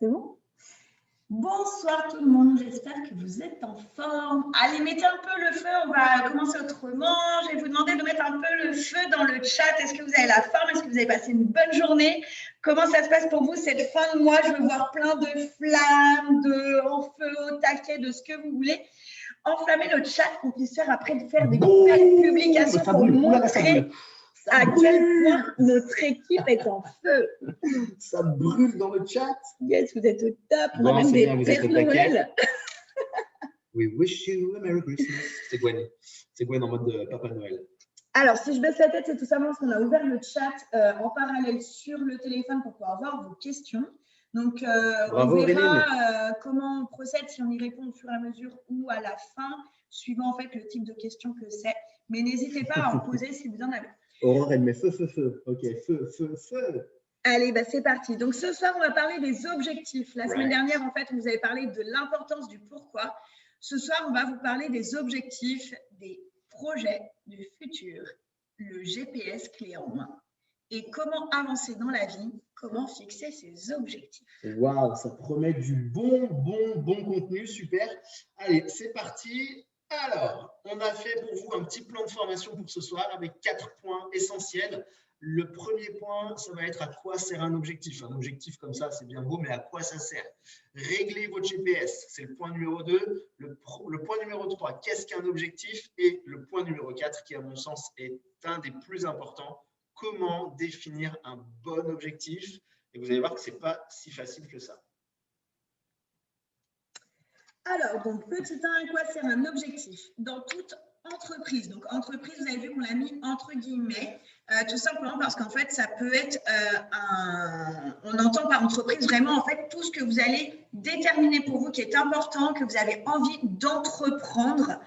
C'est bon? Bonsoir tout le monde, j'espère que vous êtes en forme. Allez, mettez un peu le feu, on va commencer autrement. Je vais vous demander de mettre un peu le feu dans le chat. Est-ce que vous avez la forme? Est-ce que vous avez passé une bonne journée? Comment ça se passe pour vous cette fin de mois? Je veux voir plein de flammes, en feu, au taquet, de ce que vous voulez. Enflammez le chat, qu'on puisse faire après des belles publications pour montrer à quel point notre équipe est en feu. Ça brûle dans le chat. Yes, vous êtes au top. On a même des Pères Noël. We wish you a Merry Christmas. C'est Gwen. C'est Gwen en mode Papa Noël. Alors, si je baisse la tête, c'est tout simplement parce qu'on a ouvert le chat en parallèle sur le téléphone pour pouvoir voir vos questions. Donc, bravo, on verra comment on procède, si on y répond au fur et à mesure ou à la fin, suivant en fait le type de question que c'est. Mais n'hésitez pas à en poser si vous en avez. Aurore, elle met feu, feu, feu. Ok, feu, feu, feu. Allez, bah, c'est parti. Donc, ce soir, on va parler des objectifs. La semaine dernière, en fait, on vous avait parlé de l'importance du pourquoi. Ce soir, on va vous parler des objectifs, des projets du futur, le GPS clé en main. Et comment avancer dans la vie, comment fixer ses objectifs. Waouh, ça promet du bon contenu, super. Allez, c'est parti. Alors, on a fait pour vous un petit plan de formation pour ce soir avec 4 points essentiels. Le premier point, ça va être à quoi sert un objectif. Un objectif comme ça, c'est bien beau, mais à quoi ça sert? Régler votre GPS, c'est le point numéro 2. Le point numéro 3, qu'est-ce qu'un objectif? Et le point numéro 4, qui à mon sens est un des plus importants, comment définir un bon objectif? Et vous allez voir que ce n'est pas si facile que ça. Alors, donc, petit 1, à quoi sert un objectif? Dans toute entreprise, donc entreprise, vous avez vu qu'on l'a mis entre guillemets, tout simplement parce qu'en fait, ça peut être on entend par entreprise vraiment en fait tout ce que vous allez déterminer pour vous qui est important, que vous avez envie d'entreprendre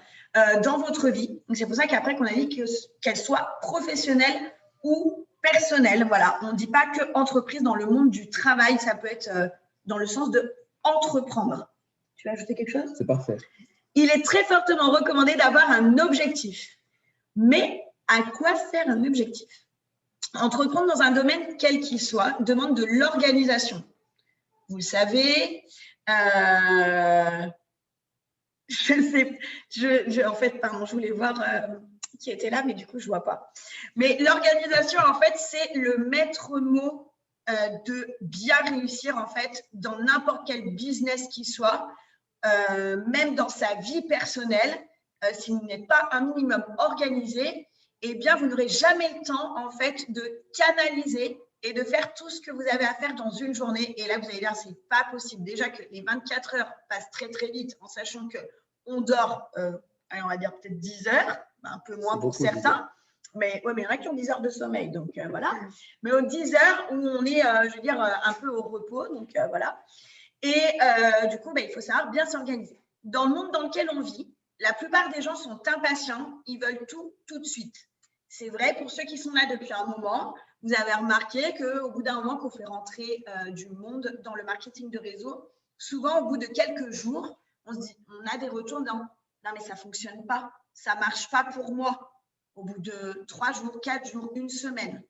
dans votre vie. Donc, c'est pour ça qu'après qu'on a dit qu'elle soit professionnelle ou personnelle. Voilà, on ne dit pas que entreprise dans le monde du travail, ça peut être dans le sens de entreprendre. Tu veux ajouter quelque chose? C'est parfait. Il est très fortement recommandé d'avoir un objectif. Mais à quoi sert un objectif? Entreprendre dans un domaine quel qu'il soit demande de l'organisation. Vous le savez, en fait, pardon, je voulais voir qui était là, mais du coup, je ne vois pas. Mais l'organisation, en fait, c'est le maître mot de bien réussir, en fait, dans n'importe quel business qu'il soit. Même dans sa vie personnelle, si vous n'êtes pas un minimum organisé, eh bien, vous n'aurez jamais le temps, en fait, de canaliser et de faire tout ce que vous avez à faire dans une journée. Et là, vous allez dire, c'est pas possible. Déjà que les 24 heures passent très, très vite, en sachant qu'on dort, allez, on va dire peut-être 10 heures, un peu moins pour certains. Mais ouais, mais il y en a qui ont 10 heures de sommeil, donc voilà. Mais aux 10 heures où on est, je veux dire, un peu au repos, donc voilà. Et du coup, il faut savoir bien s'organiser. Dans le monde dans lequel on vit, la plupart des gens sont impatients, ils veulent tout de suite. C'est vrai pour ceux qui sont là depuis un moment. Vous avez remarqué qu'au bout d'un moment qu'on fait rentrer du monde dans le marketing de réseau, souvent au bout de quelques jours, on a des retours dans « non mais ça ne fonctionne pas, ça ne marche pas pour moi ». Au bout de 3 jours, 4 jours, 1 semaine.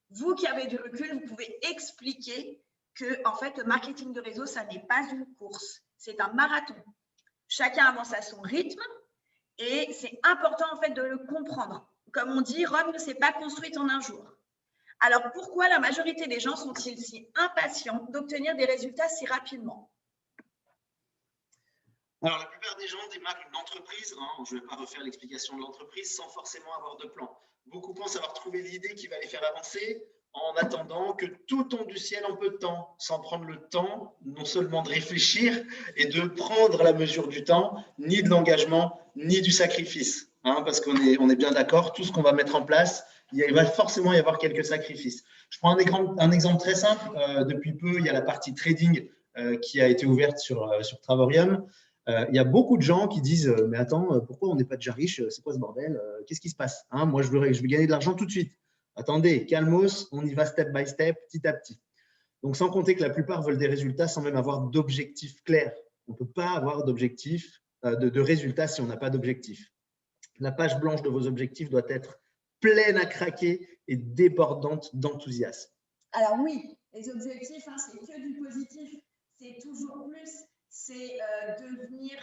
Vous qui avez du recul, vous pouvez expliquer que en fait, le marketing de réseau, ça n'est pas une course, c'est un marathon. Chacun avance à son rythme et c'est important en fait de le comprendre. Comme on dit, Rome ne s'est pas construite en un jour. Alors, pourquoi la majorité des gens sont-ils si impatients d'obtenir des résultats si rapidement? Alors, la plupart des gens démarrent une entreprise, je ne vais pas refaire l'explication de l'entreprise, sans forcément avoir de plan. Beaucoup pensent avoir trouvé l'idée qui va les faire avancer, en attendant que tout tombe du ciel en peu de temps, sans prendre le temps non seulement de réfléchir et de prendre la mesure du temps, ni de l'engagement, ni du sacrifice. Parce qu'on est bien d'accord, tout ce qu'on va mettre en place, il va forcément y avoir quelques sacrifices. Je prends un exemple très simple. Depuis peu, il y a la partie trading qui a été ouverte sur Travorium. Il y a beaucoup de gens qui disent « Mais attends, pourquoi on n'est pas déjà riche? C'est quoi ce bordel? Qu'est-ce qui se passe? Moi, je veux gagner de l'argent tout de suite. » Attendez, calmos, on y va step by step, petit à petit. Donc, sans compter que la plupart veulent des résultats sans même avoir d'objectifs clairs. On ne peut pas avoir d'objectifs, de résultats si on n'a pas d'objectifs. La page blanche de vos objectifs doit être pleine à craquer et débordante d'enthousiasme. Alors oui, les objectifs, c'est que du positif. c'est toujours plus. C'est devenir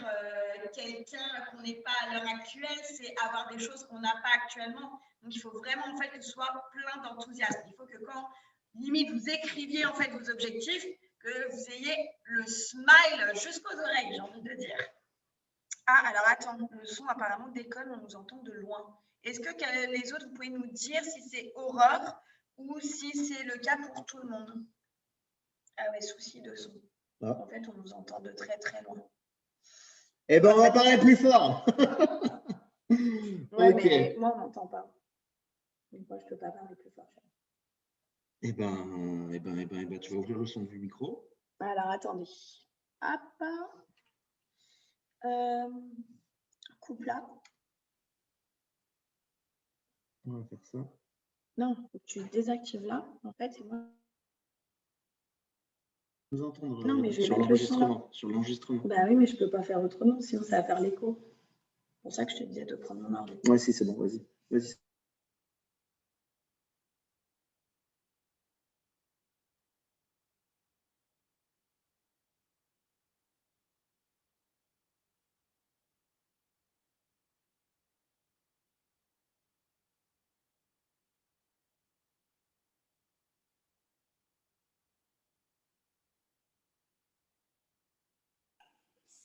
quelqu'un qu'on n'est pas à l'heure actuelle, c'est avoir des choses qu'on n'a pas actuellement. Donc, il faut vraiment en fait que ce soit plein d'enthousiasme. Il faut que quand, limite, vous écriviez en fait vos objectifs, que vous ayez le smile jusqu'aux oreilles, j'ai envie de dire. Ah, alors attends, le son apparemment déconne, on nous entend de loin. Est-ce que les autres, vous pouvez nous dire si c'est horreur ou si c'est le cas pour tout le monde? Ah ouais, souci de son. Ah. En fait, on nous entend de très très loin. Eh ben, on va parler plus fort. Ouais, Ok. mais moi, on m'entend pas. Donc, moi, je peux pas parler plus fort. Eh ben, tu vas ouvrir le son du micro. Alors, attendez. Hop. Coupe là. On va faire ça. Non, tu désactives là, en fait, et moi. Vous entendre Non, mais je vais sur mettre le son là. l'enregistrement. Sur l'enregistrement. Bah oui, mais je peux pas faire autrement, sinon ça va faire l'écho. C'est pour ça que je te disais de prendre mon ordi. Ouais, si, c'est bon, vas-y. Vas-y.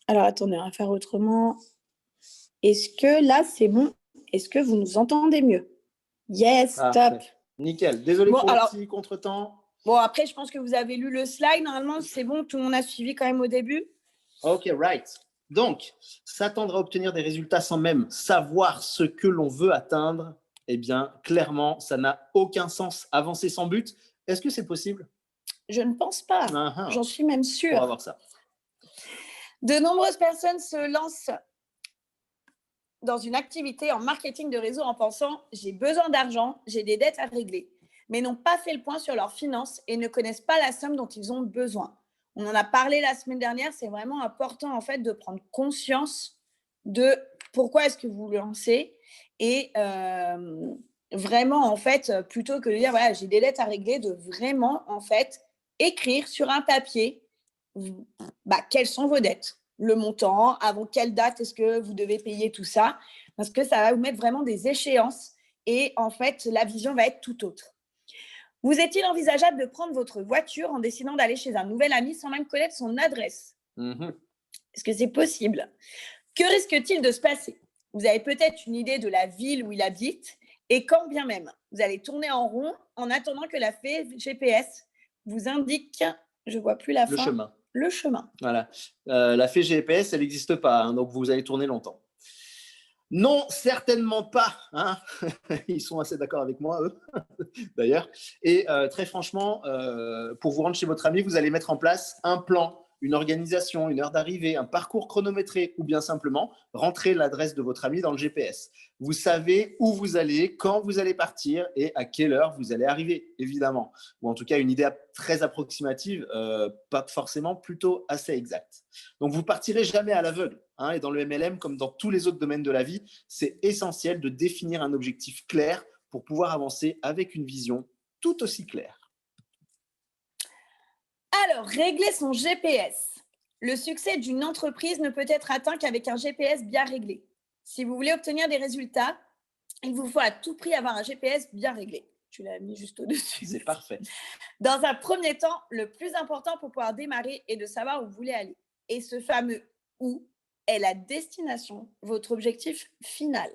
Alors, attendez, on va faire autrement. Est-ce que là, c'est bon? Est-ce que vous nous entendez mieux? Yes, top. Nickel. Désolé Bon, pour alors- le petit contretemps. Bon, après, je pense que vous avez lu le slide. Normalement, c'est bon, tout le monde a suivi quand même au début. Ok, right. Donc, s'attendre à obtenir des résultats sans même savoir ce que l'on veut atteindre, eh bien, clairement, ça n'a aucun sens. Avancer sans but, est-ce que c'est possible? Je ne pense pas. Ah, J'en suis même on sûre. va voir ça. De nombreuses personnes se lancent dans une activité en marketing de réseau en pensant « j'ai besoin d'argent, j'ai des dettes à régler », mais n'ont pas fait le point sur leurs finances et ne connaissent pas la somme dont ils ont besoin. On en a parlé la semaine dernière, c'est vraiment important en fait de prendre conscience de pourquoi est-ce que vous le lancez et vraiment en fait, plutôt que de dire voilà, j'ai des dettes à régler, de vraiment en fait écrire sur un papier quelles sont vos dettes, le montant, avant quelle date est-ce que vous devez payer tout ça, parce que ça va vous mettre vraiment des échéances et en fait, la vision va être tout autre. Vous est-il envisageable de prendre votre voiture en décidant d'aller chez un nouvel ami sans même connaître son adresse? Est-ce que c'est possible? Que risque-t-il de se passer? Vous avez peut-être une idée de la ville où il habite et quand bien même, vous allez tourner en rond en attendant que la fée GPS vous indique, je ne vois plus la fin. Le chemin. Le chemin. Voilà. La fée GPS, elle n'existe pas, hein, donc vous allez tourner longtemps. Non, certainement pas. Hein. Ils sont assez d'accord avec moi, eux, d'ailleurs. Et très franchement, pour vous rendre chez votre ami, vous allez mettre en place un plan, une organisation, une heure d'arrivée, un parcours chronométré ou bien simplement rentrer l'adresse de votre ami dans le GPS. Vous savez où vous allez, quand vous allez partir et à quelle heure vous allez arriver, évidemment. Ou en tout cas, une idée très approximative, pas forcément, plutôt assez exacte. Donc, vous partirez jamais à l'aveugle. Hein, et dans le MLM, comme dans tous les autres domaines de la vie, c'est essentiel de définir un objectif clair pour pouvoir avancer avec une vision tout aussi claire. Alors, régler son GPS. Le succès d'une entreprise ne peut être atteint qu'avec un GPS bien réglé. Si vous voulez obtenir des résultats, il vous faut à tout prix avoir un GPS bien réglé. Tu l'as mis juste au-dessus. C'est parfait. Dans un premier temps, le plus important pour pouvoir démarrer est de savoir où vous voulez aller. Et ce fameux « où » est la destination, votre objectif final.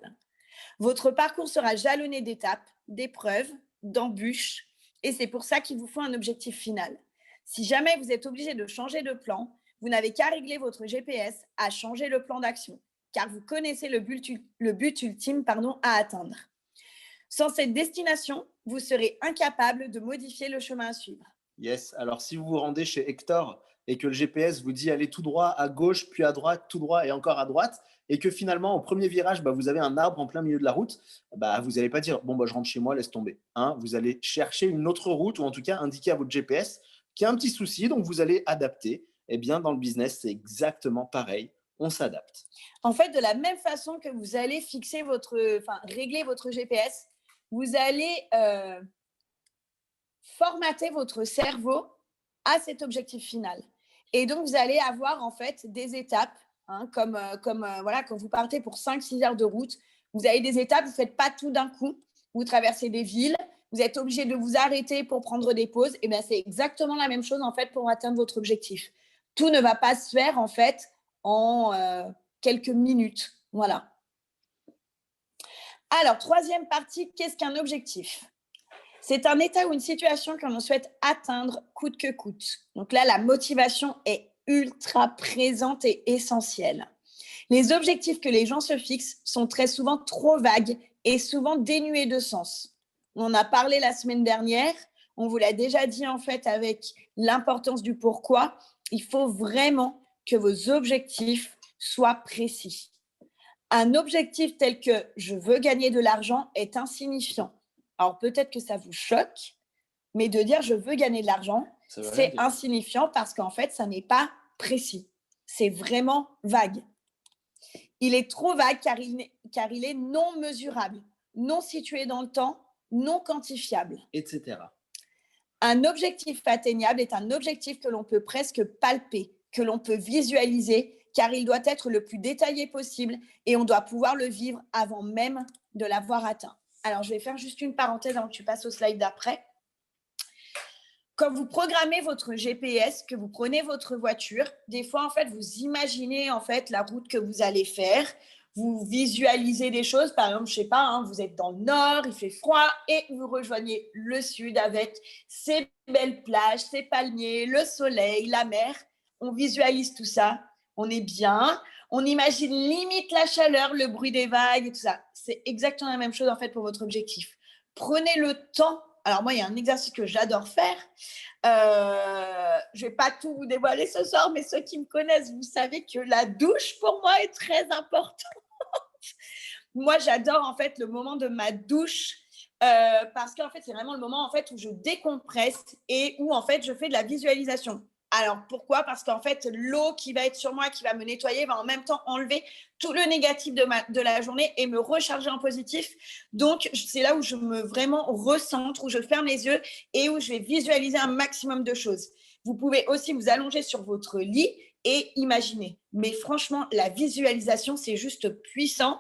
Votre parcours sera jalonné d'étapes, d'épreuves, d'embûches, et c'est pour ça qu'il vous faut un objectif final. Si jamais vous êtes obligé de changer de plan, vous n'avez qu'à régler votre GPS à changer le plan d'action, car vous connaissez le but ultime à atteindre. Sans cette destination, vous serez incapable de modifier le chemin à suivre. Yes, alors si vous vous rendez chez Hector et que le GPS vous dit allez tout droit à gauche, puis à droite, tout droit et encore à droite, et que finalement au premier virage, vous avez un arbre en plein milieu de la route, vous n'allez pas dire bon je rentre chez moi, laisse tomber. Hein, vous allez chercher une autre route ou en tout cas indiquer à votre GPS qu'il y a un petit souci, donc vous allez adapter. Eh bien dans le business, c'est exactement pareil, on s'adapte. En fait, de la même façon que vous allez régler votre GPS, vous allez formater votre cerveau à cet objectif final. Et donc, vous allez avoir en fait des étapes, hein, voilà, quand vous partez pour 5-6 heures de route, vous avez des étapes, vous ne faites pas tout d'un coup. Vous traversez des villes, vous êtes obligé de vous arrêter pour prendre des pauses. Et bien, c'est exactement la même chose en fait pour atteindre votre objectif. Tout ne va pas se faire en fait en quelques minutes. Voilà. Alors, troisième partie, qu'est-ce qu'un objectif ? C'est un état ou une situation que l'on souhaite atteindre coûte que coûte. Donc là, la motivation est ultra présente et essentielle. Les objectifs que les gens se fixent sont très souvent trop vagues et souvent dénués de sens. On en a parlé la semaine dernière, on vous l'a déjà dit en fait avec l'importance du pourquoi. Il faut vraiment que vos objectifs soient précis. Un objectif tel que « je veux gagner de l'argent » est insignifiant. Alors peut-être que ça vous choque, mais de dire « je veux gagner de l'argent », c'est insignifiant parce qu'en fait, ça n'est pas précis. C'est vraiment vague. Il est trop vague car il est non mesurable, non situé dans le temps, non quantifiable. Etc. Un objectif atteignable est un objectif que l'on peut presque palper, que l'on peut visualiser, car il doit être le plus détaillé possible et on doit pouvoir le vivre avant même de l'avoir atteint. Alors, je vais faire juste une parenthèse avant que tu passes au slide d'après. Quand vous programmez votre GPS, que vous prenez votre voiture, des fois, en fait, vous imaginez en fait la route que vous allez faire. Vous visualisez des choses. Par exemple, je ne sais pas, hein, vous êtes dans le nord, il fait froid et vous rejoignez le sud avec ses belles plages, ses palmiers, le soleil, la mer. On visualise tout ça. On est bien. On imagine limite la chaleur, le bruit des vagues et tout ça. C'est exactement la même chose en fait pour votre objectif. Prenez le temps. Alors moi, il y a un exercice que j'adore faire. Je ne vais pas tout vous dévoiler ce soir, mais ceux qui me connaissent, vous savez que la douche pour moi est très importante. Moi, j'adore en fait le moment de ma douche parce qu'en fait, c'est vraiment le moment en fait où je décompresse et où en fait je fais de la visualisation. Alors, pourquoi ? Parce qu'en fait, l'eau qui va être sur moi, qui va me nettoyer, va en même temps enlever tout le négatif de la journée et me recharger en positif. Donc, c'est là où je me vraiment recentre, où je ferme les yeux et où je vais visualiser un maximum de choses. Vous pouvez aussi vous allonger sur votre lit et imaginer. Mais franchement, la visualisation, c'est juste puissant.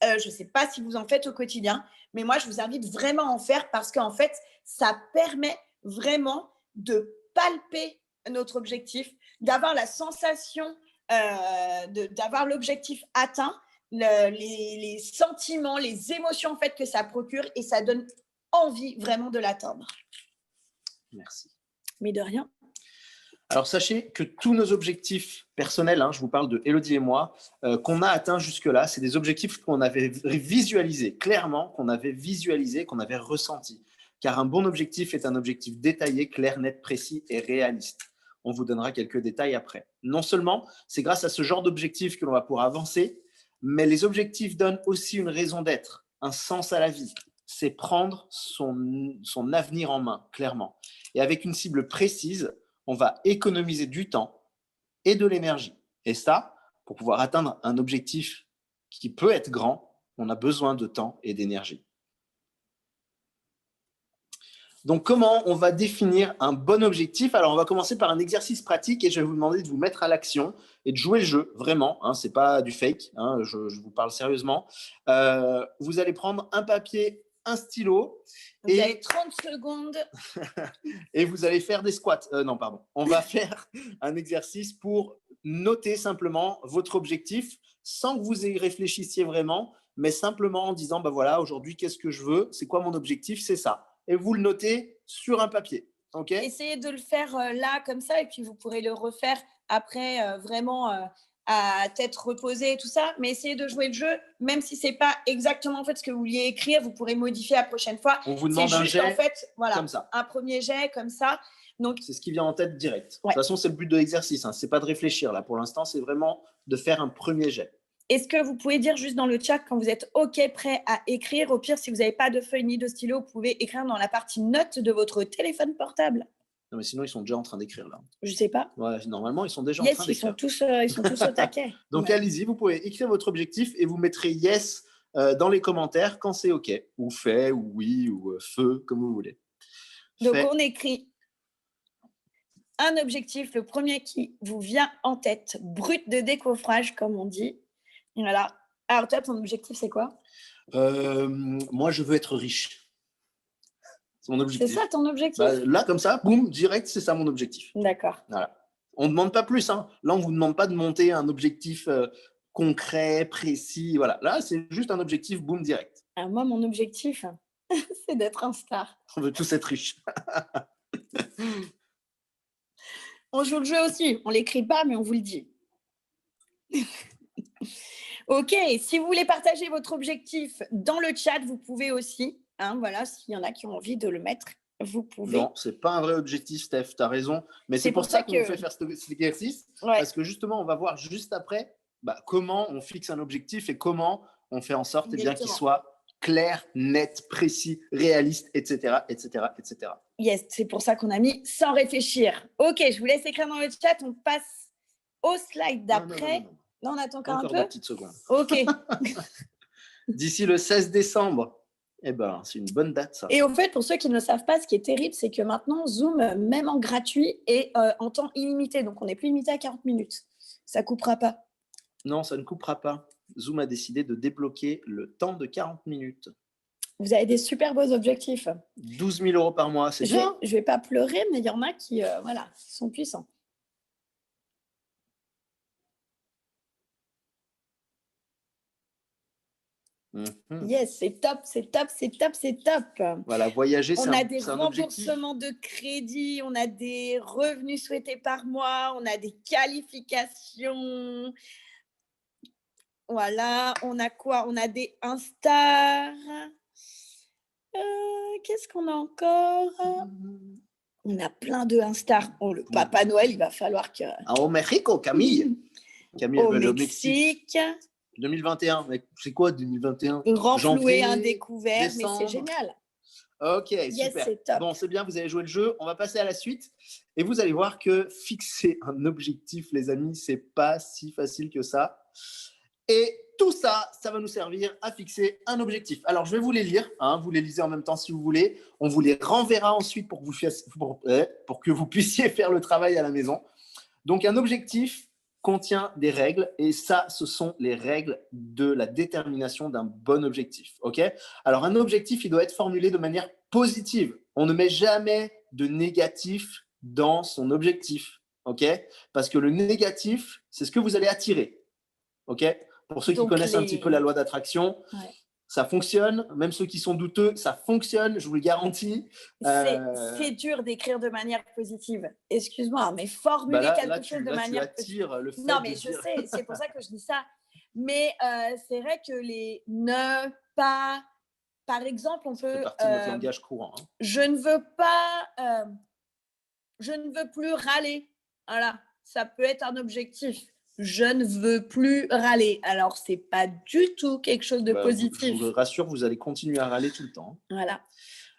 Je ne sais pas si vous en faites au quotidien, mais moi, je vous invite vraiment à en faire parce qu'en fait, ça permet vraiment de palper notre objectif, d'avoir la sensation d'avoir l'objectif atteint, les sentiments, les émotions en fait que ça procure et ça donne envie vraiment de l'atteindre. Merci. Mais de rien. Alors, sachez que tous nos objectifs personnels, hein, je vous parle de Élodie et moi, qu'on a atteints jusque-là, c'est des objectifs qu'on avait visualisés, clairement, qu'on avait visualisés, qu'on avait ressentis. Car un bon objectif est un objectif détaillé, clair, net, précis et réaliste. On vous donnera quelques détails après. Non seulement, c'est grâce à ce genre d'objectifs que l'on va pouvoir avancer, mais les objectifs donnent aussi une raison d'être, un sens à la vie. C'est prendre son avenir en main, clairement. Et avec une cible précise, on va économiser du temps et de l'énergie. Et ça, pour pouvoir atteindre un objectif qui peut être grand, on a besoin de temps et d'énergie. Donc, comment on va définir un bon objectif ? Alors, on va commencer par un exercice pratique et je vais vous demander de vous mettre à l'action et de jouer le jeu, vraiment. Hein, ce n'est pas du fake, hein, je vous parle sérieusement. Vous allez prendre un papier, un stylo. Vous avez 30 secondes. Et vous allez faire des squats. Non, pardon. On va faire un exercice pour noter simplement votre objectif sans que vous y réfléchissiez vraiment, mais simplement en disant, bah voilà, aujourd'hui, qu'est-ce que je veux ? C'est quoi mon objectif ? C'est ça. Et vous le notez sur un papier. Okay ? Essayez de le faire là, comme ça, et puis vous pourrez le refaire après vraiment à tête reposée et tout ça. Mais essayez de jouer le jeu, même si ce n'est pas exactement en fait, ce que vous vouliez écrire, vous pourrez modifier la prochaine fois. On vous demande un jet en fait, voilà, comme ça. Un premier jet comme ça. Donc, c'est ce qui vient en tête direct. Ouais. De toute façon, c'est le but de l'exercice. Hein. Ce n'est pas de réfléchir là. Pour l'instant, c'est vraiment de faire un premier jet. Est-ce que vous pouvez dire juste dans le chat quand vous êtes OK, prêt à écrire ? Au pire, si vous n'avez pas de feuille ni de stylo, vous pouvez écrire dans la partie notes de votre téléphone portable. Non, mais sinon, ils sont déjà en train d'écrire là. Je ne sais pas. Ouais, normalement, ils sont déjà en train d'écrire. Ils sont tous au taquet. Donc, ouais. Allez-y, vous pouvez écrire votre objectif et vous mettrez yes dans les commentaires quand c'est OK. Ou fait, ou oui, ou feu, comme vous voulez. Donc, fait. on écrit un objectif, le premier qui vous vient en tête, brut de décoffrage, comme on dit. Voilà. Alors, toi, ton objectif, c'est quoi? Moi, je veux être riche. C'est mon C'est objectif. ça ton objectif? Bah, là, comme ça, boum, direct, c'est ça mon objectif. D'accord. Voilà. On ne demande pas plus. Hein. Là, on ne vous demande pas de monter un objectif concret, précis. Voilà. Là, c'est juste un objectif, boum, direct. Alors, moi, mon objectif, c'est d'être un star. On veut tous être riches. On joue le jeu aussi. On ne l'écrit pas, mais on vous le dit. Ok, si vous voulez partager votre objectif dans le chat, vous pouvez aussi. Hein, voilà, s'il y en a qui ont envie de le mettre, vous pouvez. Non, ce n'est pas un vrai objectif, Steph, tu as raison. Mais c'est pour ça qu'on vous fait faire cet exercice. Ouais. Parce que justement, on va voir juste après comment on fixe un objectif et comment on fait en sorte qu'il soit clair, net, précis, réaliste, etc., etc., etc. Yes, c'est pour ça qu'on a mis sans réfléchir. Ok, je vous laisse écrire dans le chat. On passe au slide d'après. Non, on attend encore un peu. Une petite seconde. Ok. D'ici le 16 décembre. Eh ben, c'est une bonne date, ça. Et au fait, pour ceux qui ne le savent pas, ce qui est terrible, c'est que maintenant, Zoom, même en gratuit, est en temps illimité. Donc, on n'est plus limité à 40 minutes. Ça ne coupera pas. Non, ça ne coupera pas. Zoom a décidé de débloquer le temps de 40 minutes. Vous avez des super beaux objectifs. 12 000 € par mois, c'est bien. Je ne vais pas pleurer, mais il y en a qui sont puissants. Yes, c'est top, c'est top, c'est top, c'est top. Voilà, voyager, c'est un On objectif. a des remboursements de crédit, on a des revenus souhaités par mois, on a des qualifications. Voilà, on a quoi? On a des Insta. Qu'est-ce qu'on a encore? On a plein de Insta. Oh, le Papa Noël, il va falloir que… Au Mexico, Camille. Camille, au Mexique. 2021, c'est quoi 2021? Renfloué, indécouvert, mais c'est génial. Ok, super. C'est top. Bon, c'est bien, vous avez joué le jeu. On va passer à la suite. Et vous allez voir que fixer un objectif, les amis, c'est pas si facile que ça. Et tout ça, ça va nous servir à fixer un objectif. Alors, je vais vous les lire. Hein, vous les lisez en même temps si vous voulez. On vous les renverra ensuite pour que vous puissiez faire le travail à la maison. Donc, un objectif contient des règles et ça, ce sont les règles de la détermination d'un bon objectif. Okay ? Alors, un objectif, il doit être formulé de manière positive. On ne met jamais de négatif dans son objectif. Okay ? Parce que le négatif, c'est ce que vous allez attirer. Okay ? Pour ceux qui connaissent un petit peu la loi d'attraction, ça fonctionne. Même ceux qui sont douteux, ça fonctionne, je vous le garantis. C'est dur d'écrire de manière positive. Excuse-moi, mais formuler quelque chose de manière positive. Non, mais je sais, c'est pour ça que je dis ça. Mais c'est vrai que les ne pas… Par exemple, on peut… C'est partie de notre langage courant. Hein. Je ne veux pas… je ne veux plus râler. Voilà, ça peut être un objectif. Je ne veux plus râler. Alors, ce n'est pas du tout quelque chose de positif. Je vous rassure, vous allez continuer à râler tout le temps. Voilà.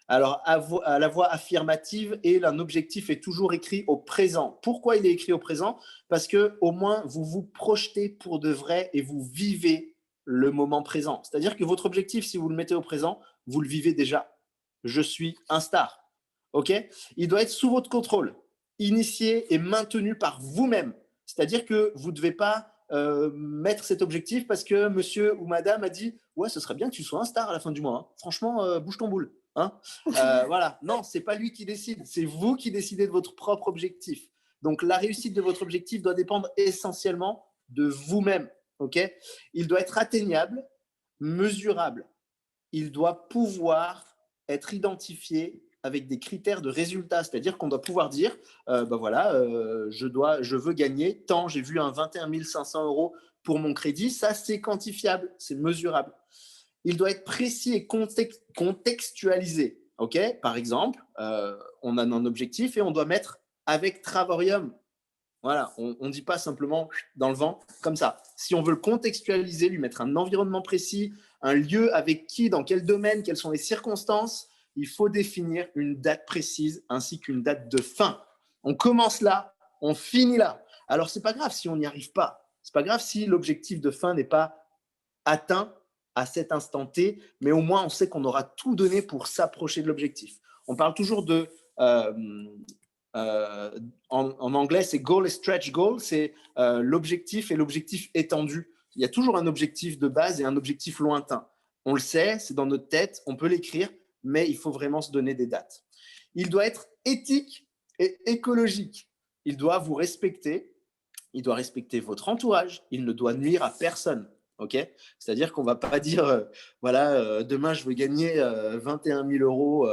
Alors, à la voix affirmative, et un objectif est toujours écrit au présent. Pourquoi il est écrit au présent? Parce qu'au moins, vous vous projetez pour de vrai et vous vivez le moment présent. C'est-à-dire que votre objectif, si vous le mettez au présent, vous le vivez déjà. Je suis un star. Okay ? Il doit être sous votre contrôle, initié et maintenu par vous-même. C'est-à-dire que vous ne devez pas mettre cet objectif parce que monsieur ou madame a dit « Ouais, ce serait bien que tu sois un star à la fin du mois. Hein. Franchement, bouge ton boule. Hein » Voilà. Non, ce n'est pas lui qui décide. C'est vous qui décidez de votre propre objectif. Donc, la réussite de votre objectif doit dépendre essentiellement de vous-même. Okay ? Il doit être atteignable, mesurable. Il doit pouvoir être identifié avec des critères de résultat, c'est-à-dire qu'on doit pouvoir dire, je veux gagner tant, j'ai vu un 21 500 € pour mon crédit, ça c'est quantifiable, c'est mesurable. Il doit être précis et contextualisé. Okay ? Par exemple, on a un objectif et on doit mettre avec Travarium. Voilà, on ne dit pas simplement dans le vent comme ça. Si on veut le contextualiser, lui mettre un environnement précis, un lieu avec qui, dans quel domaine, quelles sont les circonstances, il faut définir une date précise ainsi qu'une date de fin. On commence là, on finit là. Alors, ce n'est pas grave si on n'y arrive pas. Ce n'est pas grave si l'objectif de fin n'est pas atteint à cet instant T, mais au moins, on sait qu'on aura tout donné pour s'approcher de l'objectif. On parle toujours de en anglais, c'est goal et stretch goal, c'est l'objectif et l'objectif étendu. Il y a toujours un objectif de base et un objectif lointain. On le sait, c'est dans notre tête, on peut l'écrire, mais il faut vraiment se donner des dates. Il doit être éthique et écologique. Il doit vous respecter, il doit respecter votre entourage, il ne doit nuire à personne. Okay, c'est-à-dire qu'on ne va pas dire demain je veux gagner 21 000 euros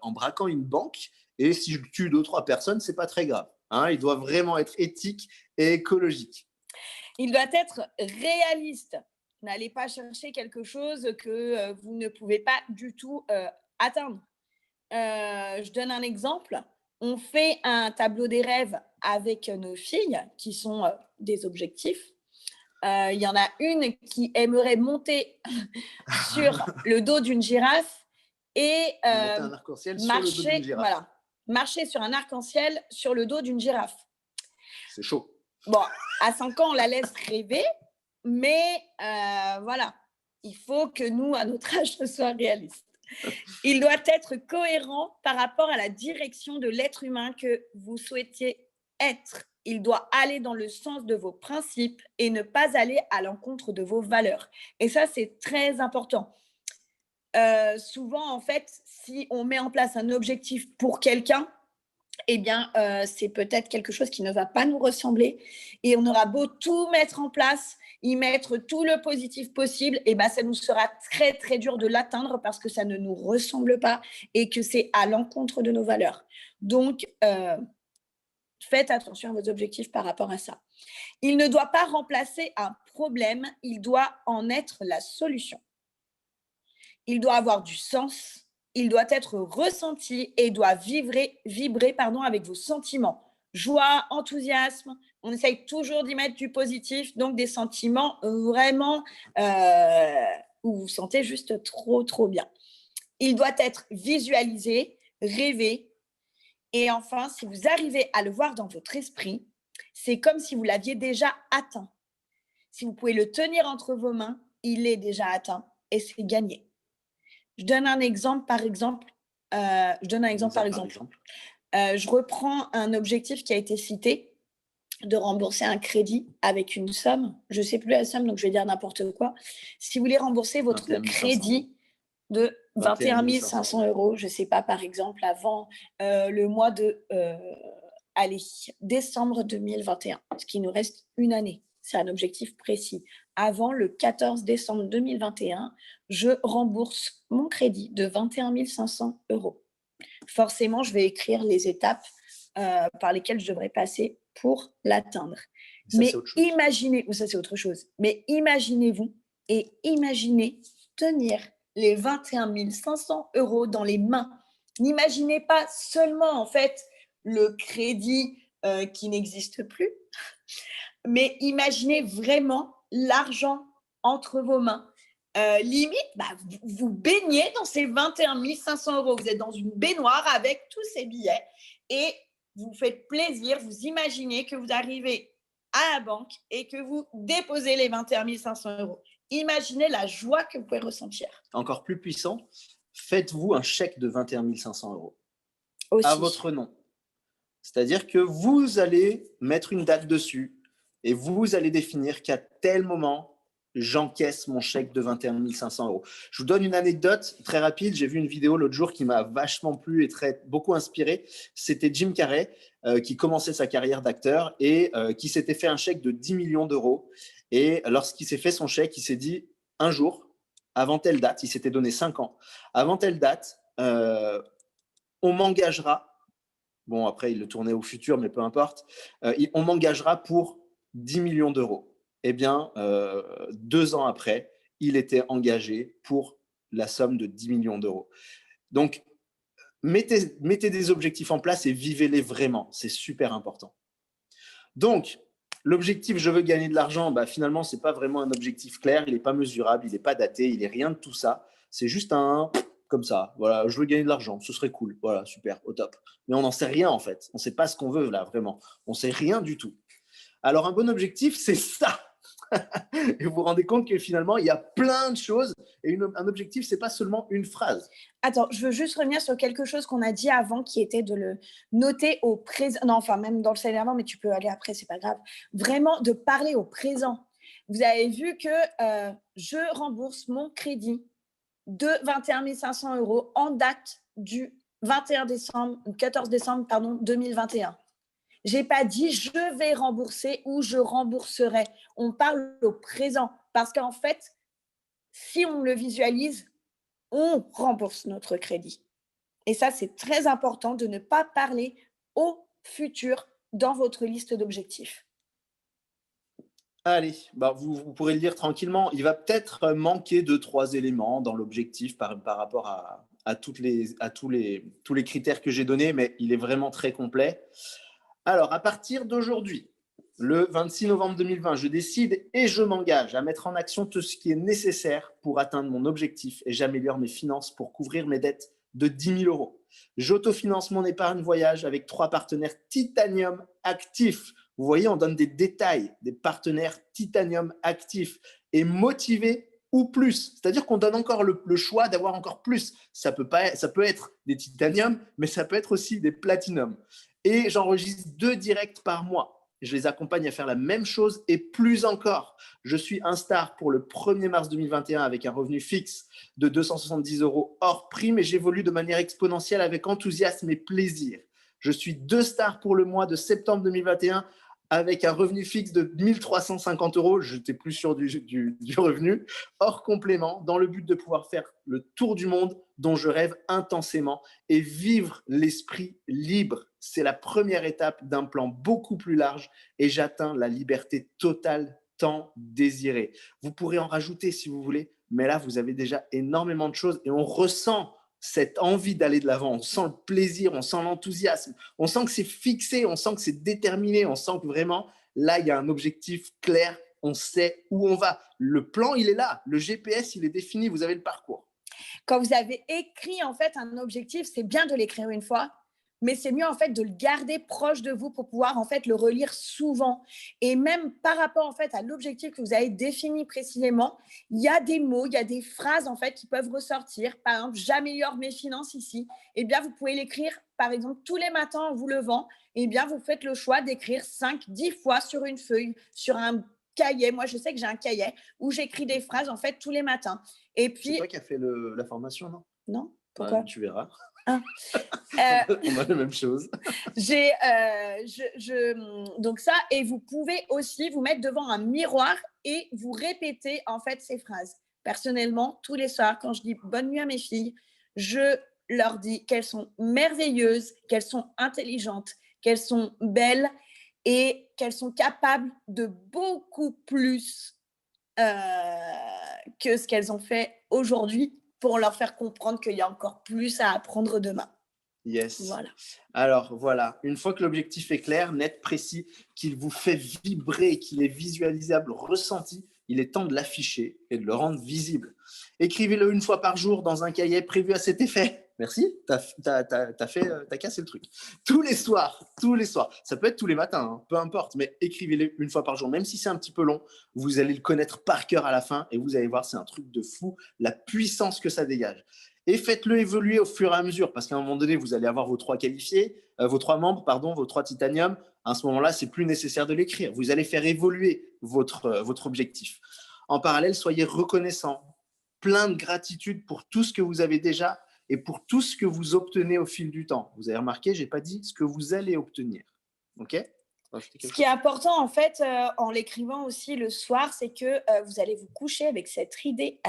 en braquant une banque et si je tue 2 ou 3 personnes, ce n'est pas très grave. Hein, il doit vraiment être éthique et écologique. Il doit être réaliste. N'allez pas chercher quelque chose que vous ne pouvez pas du tout atteindre. Je donne un exemple. On fait un tableau des rêves avec nos filles qui sont des objectifs. Il y en a une qui aimerait monter sur le dos d'une girafe et marcher sur un arc-en-ciel sur le dos d'une girafe. C'est chaud. Bon, à 5 ans, on la laisse rêver, mais voilà, il faut que nous, à notre âge, ce soit réaliste. Il doit être cohérent par rapport à la direction de l'être humain que vous souhaitiez être. Il doit aller dans le sens de vos principes et ne pas aller à l'encontre de vos valeurs. Et ça, c'est très important. Souvent, en fait, si on met en place un objectif pour quelqu'un, eh bien, c'est peut-être quelque chose qui ne va pas nous ressembler. Et on aura beau tout mettre en place, y mettre tout le positif possible, eh bien, ça nous sera très, très dur de l'atteindre parce que ça ne nous ressemble pas et que c'est à l'encontre de nos valeurs. Donc, faites attention à vos objectifs par rapport à ça. Il ne doit pas remplacer un problème, il doit en être la solution. Il doit avoir du sens, il doit être ressenti et doit vibrer avec vos sentiments. Joie, enthousiasme, on essaye toujours d'y mettre du positif, donc des sentiments vraiment où vous vous sentez juste trop, trop bien. Il doit être visualisé, rêvé. Et enfin, si vous arrivez à le voir dans votre esprit, c'est comme si vous l'aviez déjà atteint. Si vous pouvez le tenir entre vos mains, il est déjà atteint et c'est gagné. Je donne un exemple, par exemple. Je reprends un objectif qui a été cité, de rembourser un crédit avec une somme. Je ne sais plus la somme, donc je vais dire n'importe quoi. Si vous voulez rembourser votre crédit de 21 500 euros, je ne sais pas, par exemple, avant le mois de décembre 2021, ce qui nous reste une année. C'est un objectif précis. Avant le 14 décembre 2021, je rembourse mon crédit de 21 500 euros. Forcément, je vais écrire les étapes par lesquelles je devrais passer pour l'atteindre. Mais imaginez, ça c'est autre chose, mais imaginez-vous et imaginez tenir les 21 500 euros dans les mains. N'imaginez pas seulement en fait le crédit qui n'existe plus, mais imaginez vraiment l'argent entre vos mains. Limite, vous baignez dans ces 21 500 euros. Vous êtes dans une baignoire avec tous ces billets et vous faites plaisir. Vous imaginez que vous arrivez à la banque et que vous déposez les 21 500 euros. Imaginez la joie que vous pouvez ressentir. Encore plus puissant, faites-vous un chèque de 21 500 euros aussi, à votre nom. C'est-à-dire que vous allez mettre une date dessus et vous allez définir qu'à tel moment, j'encaisse mon chèque de 21 500 euros. Je vous donne une anecdote très rapide. J'ai vu une vidéo l'autre jour qui m'a vachement plu et beaucoup inspiré. C'était Jim Carrey qui commençait sa carrière d'acteur et qui s'était fait un chèque de 10 millions d'euros. Et lorsqu'il s'est fait son chèque, il s'est dit un jour, avant telle date, il s'était donné 5 ans, avant telle date, on m'engagera. Bon, après, il le tournait au futur, mais peu importe. On m'engagera pour 10 millions d'euros. Eh bien, 2 ans après, il était engagé pour la somme de 10 millions d'euros. Donc, mettez des objectifs en place et vivez-les vraiment. C'est super important. Donc, l'objectif « je veux gagner de l'argent », finalement, ce n'est pas vraiment un objectif clair. Il n'est pas mesurable, il n'est pas daté, il n'est rien de tout ça. C'est juste comme ça. Voilà, je veux gagner de l'argent, ce serait cool. Voilà, super, au top. Mais on n'en sait rien en fait. On ne sait pas ce qu'on veut là, vraiment. On ne sait rien du tout. Alors, un bon objectif, c'est ça. Et vous vous rendez compte que finalement, il y a plein de choses. Et un objectif, ce n'est pas seulement une phrase. Attends, je veux juste revenir sur quelque chose qu'on a dit avant, qui était de le noter au présent. Non, enfin, même dans le salaire avant, mais tu peux aller après, c'est pas grave. Vraiment, de parler au présent. Vous avez vu que je rembourse mon crédit de 21 500 € en date du 14 décembre 2021. Je n'ai pas dit je vais rembourser ou je rembourserai. On parle au présent parce qu'en fait, si on le visualise, on rembourse notre crédit. Et ça, c'est très important de ne pas parler au futur dans votre liste d'objectifs. Allez, bah vous pourrez le lire tranquillement. Il va peut-être manquer 2-3 éléments dans l'objectif par rapport à tous les critères que j'ai donnés, mais il est vraiment très complet. Alors, à partir d'aujourd'hui, le 26 novembre 2020, je décide et je m'engage à mettre en action tout ce qui est nécessaire pour atteindre mon objectif et j'améliore mes finances pour couvrir mes dettes de 10 000 €. J'autofinance mon épargne voyage avec 3 partenaires Titanium actifs. Vous voyez, on donne des détails, des partenaires Titanium actifs et motivés ou plus. C'est-à-dire qu'on donne encore le choix d'avoir encore plus. Ça peut être des Titanium, mais ça peut être aussi des Platinum. Et j'enregistre 2 directs par mois. Je les accompagne à faire la même chose et plus encore. Je suis un star pour le 1er mars 2021 avec un revenu fixe de 270 € hors prime et j'évolue de manière exponentielle avec enthousiasme et plaisir. Je suis 2 stars pour le mois de septembre 2021 avec un revenu fixe de 1 350 €, je n'étais plus sûr du revenu, hors complément, dans le but de pouvoir faire le tour du monde dont je rêve intensément et vivre l'esprit libre. C'est la première étape d'un plan beaucoup plus large et j'atteins la liberté totale tant désirée. Vous pourrez en rajouter si vous voulez, mais là, vous avez déjà énormément de choses et on ressent cette envie d'aller de l'avant, on sent le plaisir, on sent l'enthousiasme, on sent que c'est fixé, on sent que c'est déterminé, on sent que vraiment, là, il y a un objectif clair, on sait où on va. Le plan, il est là, le GPS, il est défini, vous avez le parcours. Quand vous avez écrit en fait un objectif, c'est bien de l'écrire une fois, mais c'est mieux en fait de le garder proche de vous pour pouvoir en fait le relire souvent. Et même par rapport en fait à l'objectif que vous avez défini précisément, il y a des mots, il y a des phrases en fait qui peuvent ressortir. Par exemple, j'améliore mes finances ici. Eh bien, vous pouvez l'écrire par exemple tous les matins en vous levant. Eh bien, vous faites le choix d'écrire 5-10 fois sur une feuille, sur un cahier. Moi, je sais que j'ai un cahier où j'écris des phrases en fait tous les matins. Et puis, c'est toi qui as fait la formation, non? Non, pourquoi? Tu verras. Ah. On a la même chose. Donc ça, et vous pouvez aussi vous mettre devant un miroir et vous répéter en fait ces phrases. Personnellement, tous les soirs, quand je dis bonne nuit à mes filles, je leur dis qu'elles sont merveilleuses, qu'elles sont intelligentes, qu'elles sont belles et qu'elles sont capables de beaucoup plus que ce qu'elles ont fait aujourd'hui pour leur faire comprendre qu'il y a encore plus à apprendre demain. Yes. Voilà. Alors voilà, une fois que l'objectif est clair, net, précis, qu'il vous fait vibrer, qu'il est visualisable, ressenti, il est temps de l'afficher et de le rendre visible. Écrivez-le une fois par jour dans un cahier prévu à cet effet. Merci, t'as cassé le truc. Tous les soirs. Ça peut être tous les matins, hein, peu importe, mais écrivez-le une fois par jour. Même si c'est un petit peu long, vous allez le connaître par cœur à la fin et vous allez voir, c'est un truc de fou, la puissance que ça dégage. Et faites-le évoluer au fur et à mesure, parce qu'à un moment donné, vous allez avoir vos 3 qualifiés, vos 3 membres, vos 3 titanium. À ce moment-là, c'est plus nécessaire de l'écrire. Vous allez faire évoluer votre objectif. En parallèle, soyez reconnaissant, plein de gratitude pour tout ce que vous avez déjà et pour tout ce que vous obtenez au fil du temps. Vous avez remarqué, je n'ai pas dit ce que vous allez obtenir. OK ? Ce qui est important en fait en l'écrivant aussi le soir, c'est que vous allez vous coucher avec cette idée,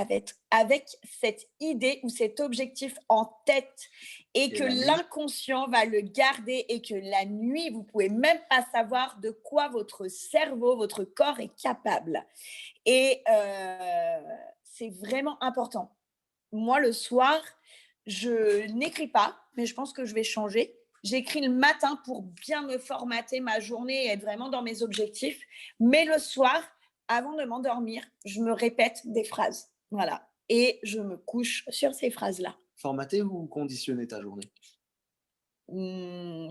avec cette idée ou cet objectif en tête et que l'inconscient va le garder et que la nuit, vous ne pouvez même pas savoir de quoi votre cerveau, votre corps est capable. Et c'est vraiment important. Moi, le soir, je n'écris pas, mais je pense que je vais changer. J'écris le matin pour bien me formater ma journée et être vraiment dans mes objectifs. Mais le soir, avant de m'endormir, je me répète des phrases. Voilà. Et je me couche sur ces phrases-là. Formater ou conditionner ta journée?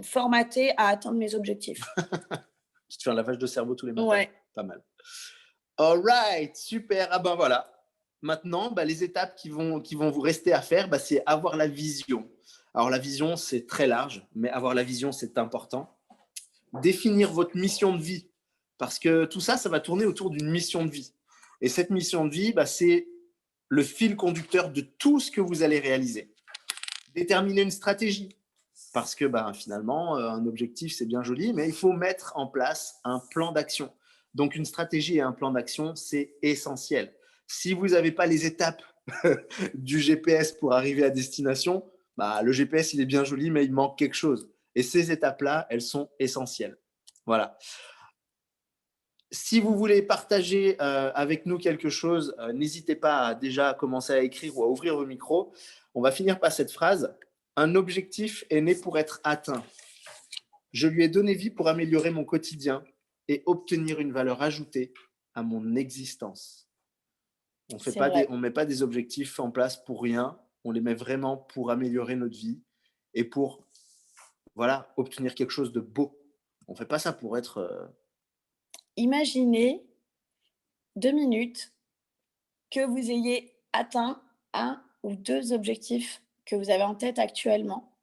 Formater à atteindre mes objectifs. Tu te fais un lavage de cerveau tous les matins. Ouais. Pas mal. All right, super. Ah ben voilà. Maintenant, les étapes qui vont vous rester à faire, c'est avoir la vision. Alors la vision, c'est très large, mais avoir la vision, c'est important. Définir votre mission de vie, parce que tout ça, ça va tourner autour d'une mission de vie. Et cette mission de vie, c'est le fil conducteur de tout ce que vous allez réaliser. Déterminer une stratégie, parce que finalement, un objectif, c'est bien joli, mais il faut mettre en place un plan d'action. Donc, une stratégie et un plan d'action, c'est essentiel. Si vous n'avez pas les étapes du GPS pour arriver à destination, le GPS, il est bien joli, mais il manque quelque chose. Et ces étapes-là, elles sont essentielles. Voilà. Si vous voulez partager avec nous quelque chose, n'hésitez pas à déjà commencer à écrire ou à ouvrir vos micros. On va finir par cette phrase. Un objectif est né pour être atteint. Je lui ai donné vie pour améliorer mon quotidien et obtenir une valeur ajoutée à mon existence. On ne met pas des objectifs en place pour rien. On les met vraiment pour améliorer notre vie et pour obtenir quelque chose de beau. On ne fait pas ça pour être... Imaginez 2 minutes que vous ayez atteint 1 ou 2 objectifs que vous avez en tête actuellement.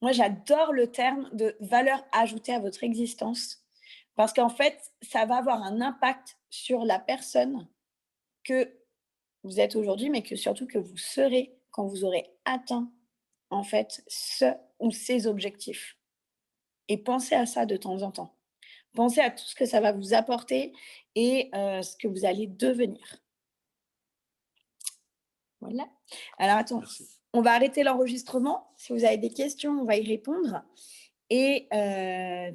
Moi, j'adore le terme de valeur ajoutée à votre existence parce qu'en fait, ça va avoir un impact sur la personne que vous êtes aujourd'hui, mais surtout que vous serez quand vous aurez atteint en fait ce ou ces objectifs. Et pensez à ça de temps en temps. Pensez à tout ce que ça va vous apporter et ce que vous allez devenir. Voilà. Alors, attends, Merci. On va arrêter l'enregistrement. Si vous avez des questions, on va y répondre. Et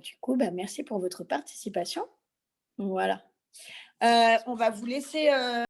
du coup, merci pour votre participation. Voilà. On va vous laisser...